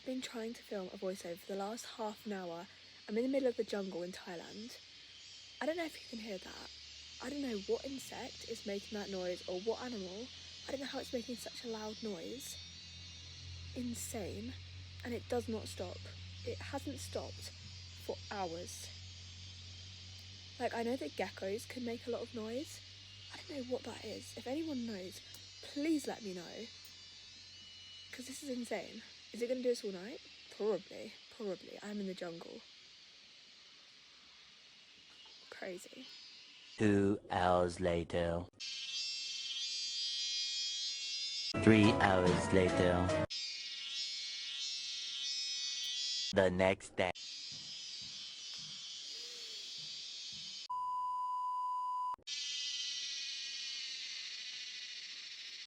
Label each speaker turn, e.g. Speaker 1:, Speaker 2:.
Speaker 1: been trying to film a voiceover for the last half an hour. I'm in the middle of the jungle in Thailand. I don't know if you can hear that. I don't know what insect is making that noise or what animal. I don't know how it's making such a loud noise. Insane. And it does not stop. It hasn't stopped for hours. Like, I know that geckos can make a lot of noise. I don't know what that is. If anyone knows, please let me know. Because this is insane. Is it going to do this all night? Probably. I'm in the jungle. Crazy.
Speaker 2: 2 hours later. 3 hours later. The next day.